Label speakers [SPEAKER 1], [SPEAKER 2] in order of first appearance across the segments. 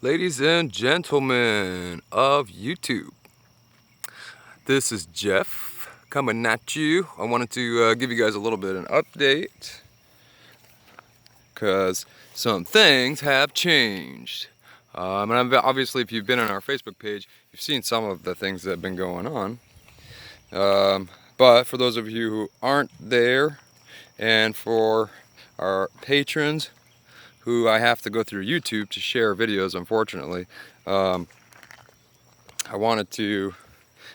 [SPEAKER 1] Ladies and gentlemen of YouTube, this is Jeff coming at you. I wanted to give you guys a little bit of an update because some things have changed. Obviously, if you've been on our Facebook page, you've seen some of the things that have been going on. But for those of you who aren't there, and for our patrons who I have to go through YouTube to share videos, unfortunately, I wanted to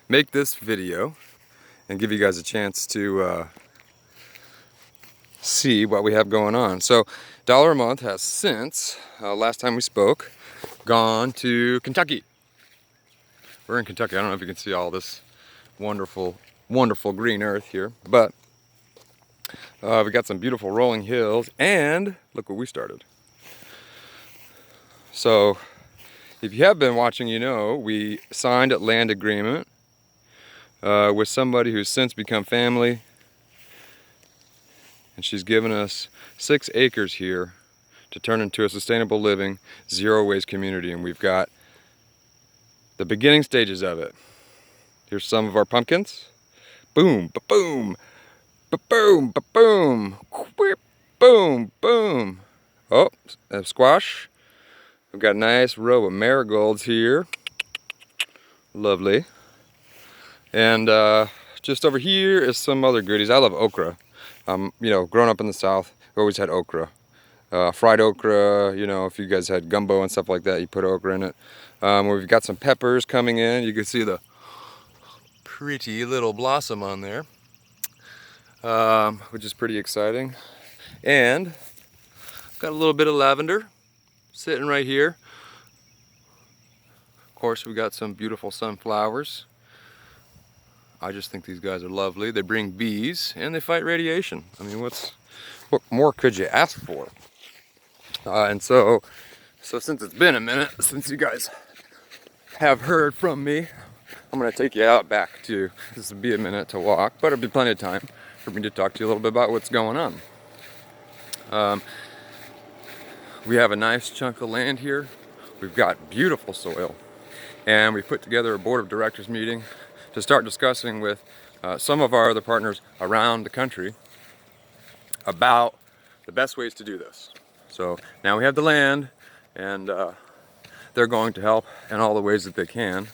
[SPEAKER 1] make this video and give you guys a chance to see what we have going on. So $1 a month has since last time we spoke gone to Kentucky. We're in Kentucky. I don't know if you can see all this wonderful green earth here, but we got some beautiful rolling hills, and look what we started. So if you have been watching, you know we signed a land agreement with somebody who's since become family, and she's given us 6 acres here to turn into a sustainable living, zero waste community, and we've got the beginning stages of it. Here's some of our pumpkins. Boom, ba-boom, ba-boom, ba-boom, boom, boom. Oh, a squash. We've got a nice row of marigolds here. Lovely. And just over here is some other goodies. I love okra. You know, growing up in the South, we always had okra. Fried okra, you know, if you guys had gumbo and stuff like that, you put okra in it. We've got some peppers coming in. You can see the pretty little blossom on there, which is pretty exciting. And got a little bit of lavender sitting right here. Of course, we got some beautiful sunflowers. I just think these guys are lovely. They bring bees and they fight radiation. I mean, what more could you ask for? And so since it's been a minute since you guys have heard from me, I'm gonna take you out back to, this will be a minute to walk, but it'll be plenty of time for me to talk to you a little bit about what's going on. We have a nice chunk of land here. We've got beautiful soil, and we put together a board of directors meeting to start discussing with some of our other partners around the country about the best ways to do this. So now we have the land, and they're going to help in all the ways that they can.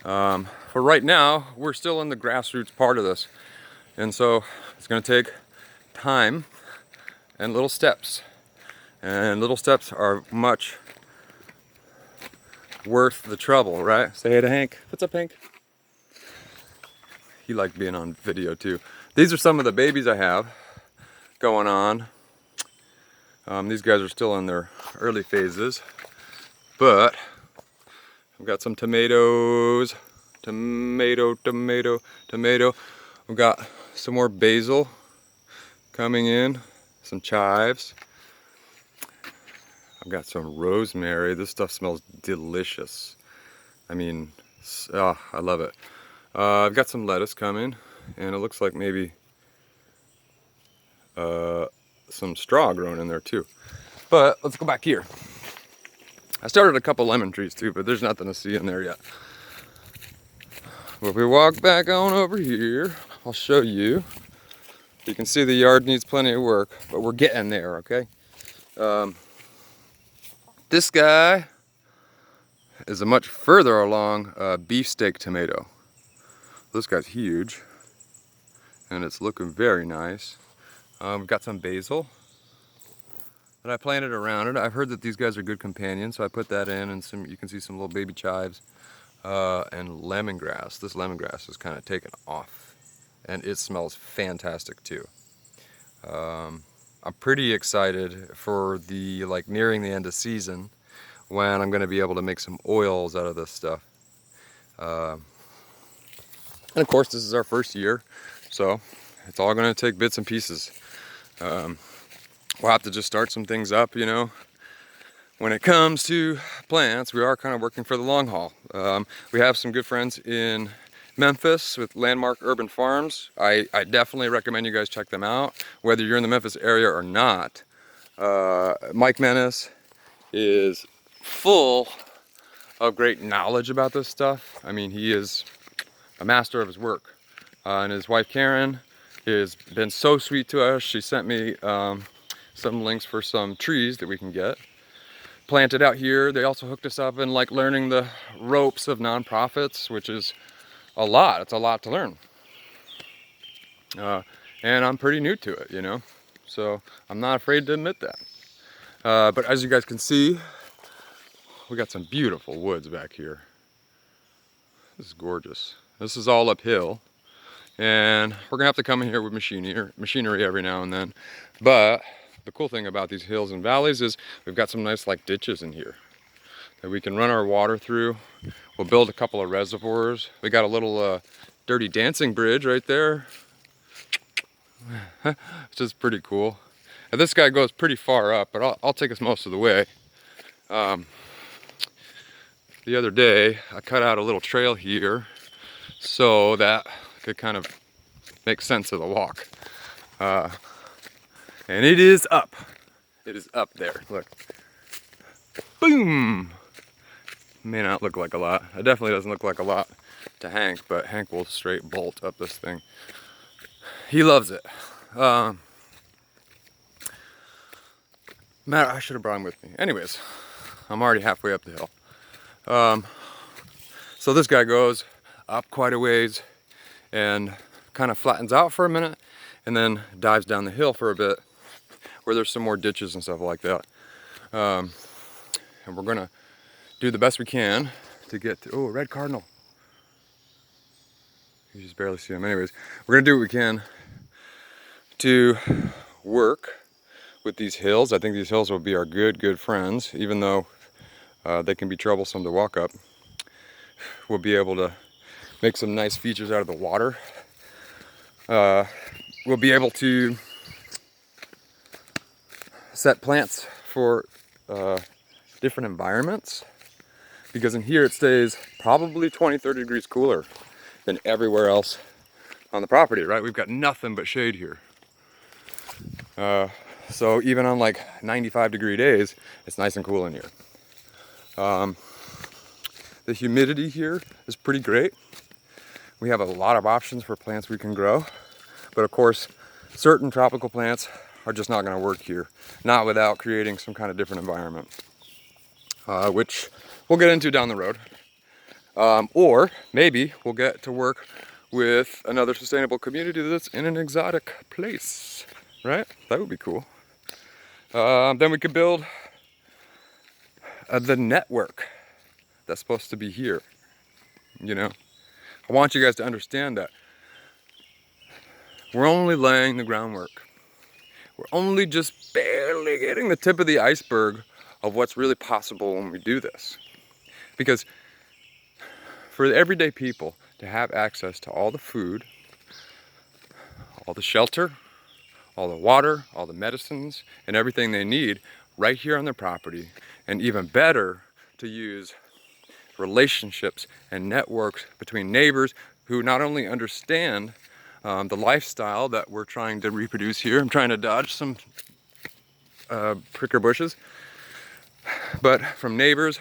[SPEAKER 1] For right now, we're still in the grassroots part of this, and so it's going to take time and little steps. And little steps are much worth the trouble, right? Say hey to Hank. What's up, Hank? He liked being on video too. These are some of the babies I have going on. These guys are still in their early phases, but I've got some tomatoes. Tomato. We've got some more basil coming in, some chives. I've got some rosemary. This stuff smells delicious. I mean, I love it. I've got some lettuce coming, and it looks like maybe some straw growing in there too. But let's go back here. I started a couple lemon trees too, but there's nothing to see in there yet. But if we walk back on over here, I'll show you. You can see the yard needs plenty of work, but we're getting there, okay? This guy is a much further along beefsteak tomato. This guy's huge, and it's looking very nice. We've got some basil that I planted around it. I've heard that these guys are good companions, so I put that in, and you can see some little baby chives and lemongrass. This lemongrass is kind of taken off, and it smells fantastic too. I'm pretty excited for the nearing the end of season when I'm going to be able to make some oils out of this stuff. And of course, this is our first year, so it's all going to take bits and pieces. We'll have to just start some things up, you know. When it comes to plants, we are kind of working for the long haul. We have some good friends in Memphis with Landmark Urban Farms. I definitely recommend you guys check them out, whether you're in the Memphis area or not. Mike Menace is full of great knowledge about this stuff. I mean, he is a master of his work. And his wife Karen has been so sweet to us. She sent me some links for some trees that we can get planted out here. They also hooked us up in like learning the ropes of nonprofits, which is a lot. It's a lot to learn. And I'm pretty new to it, you know, so I'm not afraid to admit that. But as you guys can see, we got some beautiful woods back here. This is gorgeous. This is all uphill, and we're gonna have to come in here with machinery every now and then. But the cool thing about these hills and valleys is we've got some nice like ditches in here that we can run our water through. We'll build a couple of reservoirs. We got a little Dirty Dancing bridge right there. It's just pretty cool. And this guy goes pretty far up, but I'll take us most of the way. The other day, I cut out a little trail here so that I could kind of make sense of the walk. And it is up. It is up there. Look. Boom! May not look like a lot. It definitely doesn't look like a lot to Hank, but Hank will straight bolt up this thing. He loves it. Matt, I should have brought him with me. Anyways, I'm already halfway up the hill. So this guy goes up quite a ways and kind of flattens out for a minute and then dives down the hill for a bit where there's some more ditches and stuff like that. And we're gonna do the best we can to get to, oh, a red cardinal. You just barely see him. Anyways, we're gonna do what we can to work with these hills. I think these hills will be our good friends, even though they can be troublesome to walk up. We'll be able to make some nice features out of the water. We'll be able to set plants for different environments, because in here it stays probably 20-30 degrees cooler than everywhere else on the property, right? We've got nothing but shade here. So even on like 95-degree days, it's nice and cool in here. The humidity here is pretty great. We have a lot of options for plants we can grow, but of course, certain tropical plants are just not gonna work here, not without creating some kind of different environment, which we'll get into down the road. Or maybe we'll get to work with another sustainable community that's in an exotic place, right? That would be cool. Then we could build the network that's supposed to be here, you know? I want you guys to understand that we're only laying the groundwork. We're only just barely getting the tip of the iceberg of what's really possible when we do this. Because for the everyday people to have access to all the food, all the shelter, all the water, all the medicines, and everything they need right here on their property, and even better, to use relationships and networks between neighbors who not only understand the lifestyle that we're trying to reproduce here. I'm trying to dodge some pricker bushes, but from neighbors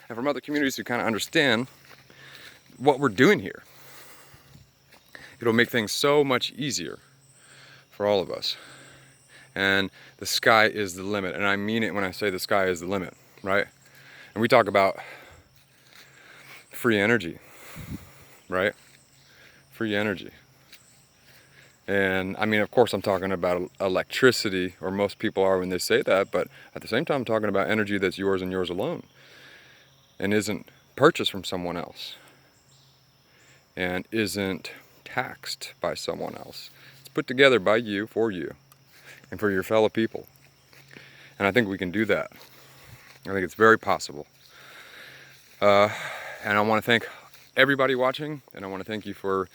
[SPEAKER 1] and from other communities who kind of understand what we're doing here. It'll make things so much easier for all of us. And the sky is the limit, and I mean it when I say the sky is the limit, right? And we talk about free energy, right? Free energy. And I mean, of course, I'm talking about electricity, or most people are when they say that, but at the same time, I'm talking about energy that's yours and yours alone, and isn't purchased from someone else, and isn't taxed by someone else. It's put together by you, and for your fellow people. And I think we can do that. I think it's very possible. And I want to thank everybody watching, and I want to thank you for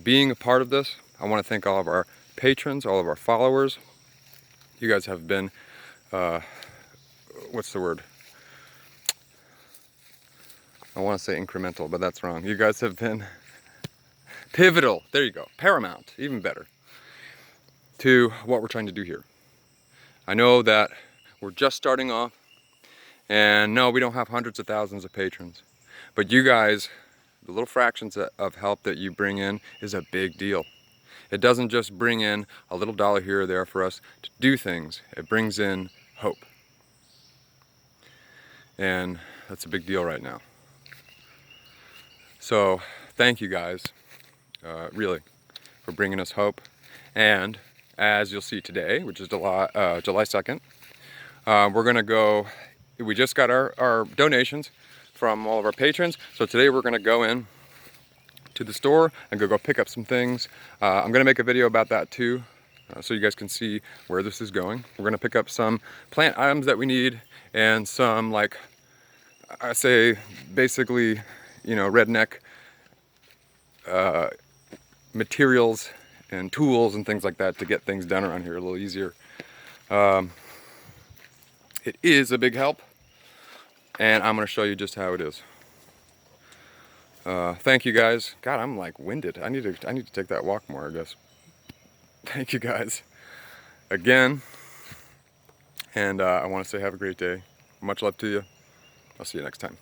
[SPEAKER 1] being a part of this. I want to thank all of our patrons, all of our followers. You guys have been, what's the word? I want to say incremental, but that's wrong. You guys have been pivotal, there you go, paramount, even better, to what we're trying to do here. I know that we're just starting off, And no, we don't have hundreds of thousands of patrons. But you guys, the little fractions of help that you bring in is a big deal. It doesn't just bring in a little dollar here or there for us to do things. It brings in hope. And that's a big deal right now. So thank you guys, really, for bringing us hope. And as you'll see today, which is July 2nd, we're gonna go, we just got our donations from all of our patrons. So today we're gonna go in to the store and go pick up some things. I'm gonna make a video about that too, so you guys can see where this is going. We're gonna pick up some plant items that we need and some, like I say, basically, you know, redneck materials and tools and things like that to get things done around here a little easier. It is a big help, and I'm gonna show you just how it is. Thank you guys. God, I'm like winded. I need to take that walk more, I guess. Thank you guys again, and I want to say have a great day. Much love to you. I'll see you next time.